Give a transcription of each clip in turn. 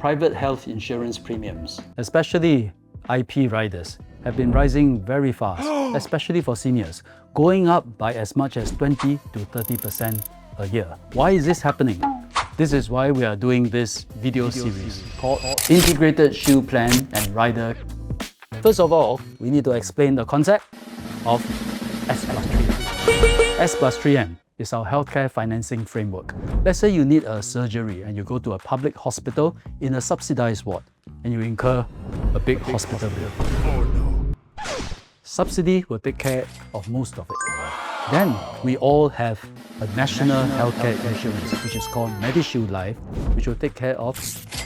private health insurance premiums. Especially IP riders have been rising very fast, especially for seniors, going up by as much as 20 to 30% a year. Why is this happening? This is why we are doing this video series called Integrated Shield Plan and Rider. First of all, we need to explain the concept of S+3M. S+3M is our healthcare financing framework. Let's say you need a surgery and you go to a public hospital in a subsidized ward and you incur a big hospital bill. Subsidy will take care of most of it. Then we all have a national healthcare insurance, which is called MediShield Life, which will take care of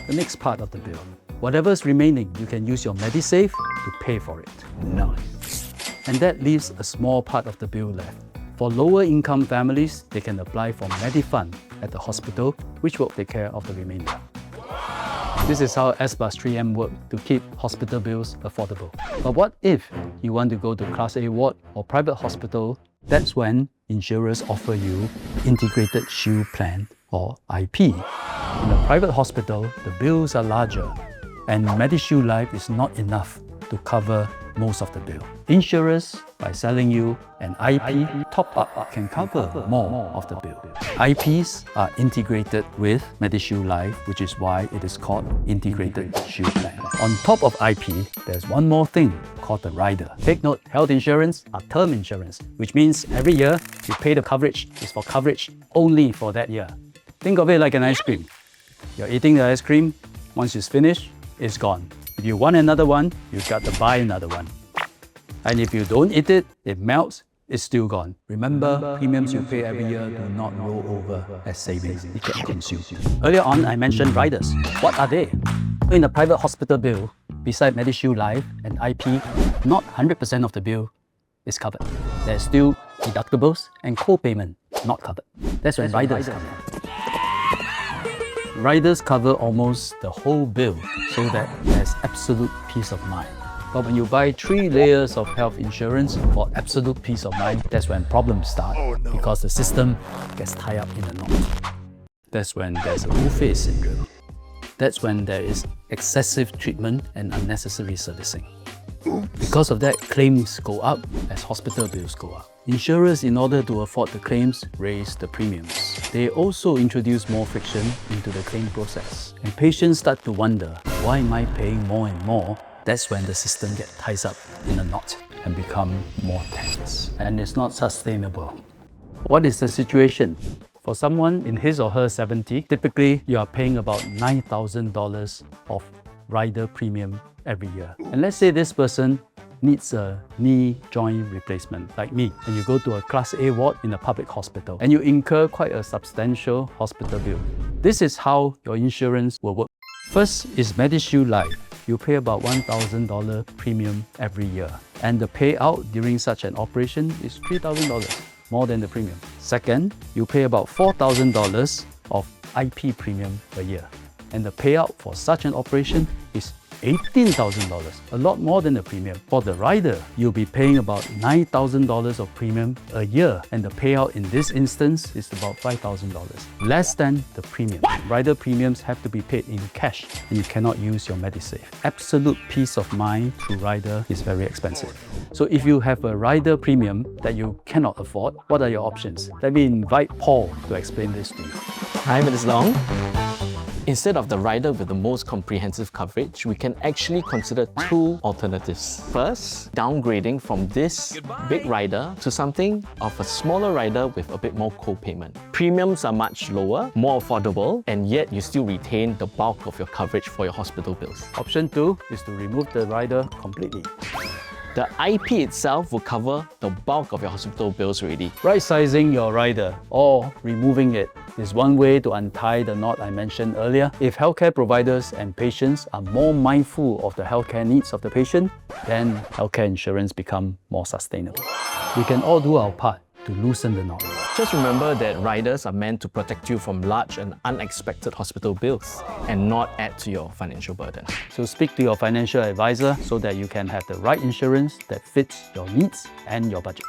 the next part of the bill. Whatever's remaining, you can use your MediSave to pay for it. Nice. And that leaves a small part of the bill left. For lower income families, they can apply for MediFund at the hospital, which will take care of the remainder. This is how S+3M works to keep hospital bills affordable. But what if you want to go to Class A ward or private hospital? That's when insurers offer you Integrated Shield Plan or IP. In a private hospital, the bills are larger and MediShield Life is not enough to cover most of the bill. Insurers, by selling you an IP top-up, can cover more of the bill. IPs are integrated with MediShield Life, which is why it is called Integrated Shield Plan. On top of IP, there's one more thing called the rider. Take note, health insurance are term insurance, which means every year you pay the coverage is for coverage only for that year. Think of it like an ice cream. You're eating the ice cream, once it's finished, it's gone. If you want another one, you've got to buy another one. And if you don't eat it, it melts, it's still gone. Remember, premiums you pay every year do not roll over as savings. It gets consumed. Earlier on, I mentioned riders. What are they? In a private hospital bill, beside MediShield Life and IP, not 100% of the bill is covered. There's still deductibles and co-payment not covered. That's when riders come in. Riders cover almost the whole bill so that there's absolute peace of mind. But when you buy 3 layers of health insurance for absolute peace of mind, that's when problems start because the system gets tied up in a knot. That's when there's a buffet syndrome. That's when there is excessive treatment and unnecessary servicing. Because of that, claims go up as hospital bills go up. Insurers, in order to afford the claims, raise the premiums. They also introduce more friction into the claim process. And patients start to wonder, why am I paying more and more? That's when the system gets tied up in a knot and become more tense. And it's not sustainable. What is the situation? For someone in his or her 70s, typically you are paying about $9,000 of rider premium every year. And let's say this person needs a knee joint replacement, like me, and you go to a Class A ward in a public hospital, and you incur quite a substantial hospital bill. This is how your insurance will work. First is MediShield Life. You pay about $1,000 premium every year, and the payout during such an operation is $3,000, more than the premium. Second, you pay about $4,000 of IP premium a year, and the payout for such an operation is $18,000, a lot more than the premium. For the rider, you'll be paying about $9,000 of premium a year, and the payout in this instance is about $5,000, less than the premium. Rider premiums have to be paid in cash, and you cannot use your MediSave. Absolute peace of mind through rider is very expensive. So if you have a rider premium that you cannot afford, what are your options? Let me invite Paul to explain this to you. Hi, Ms. Long. Instead of the rider with the most comprehensive coverage, we can actually consider 2 alternatives. First, downgrading from this big rider to something of a smaller rider with a bit more co-payment. Premiums are much lower, more affordable, and yet you still retain the bulk of your coverage for your hospital bills. Option 2 is to remove the rider completely. The IP itself will cover the bulk of your hospital bills already. Right-sizing your rider or removing it is one way to untie the knot I mentioned earlier. If healthcare providers and patients are more mindful of the healthcare needs of the patient, then healthcare insurance becomes more sustainable. We can all do our part to loosen the knot. Just remember that riders are meant to protect you from large and unexpected hospital bills and not add to your financial burden. So speak to your financial advisor so that you can have the right insurance that fits your needs and your budget.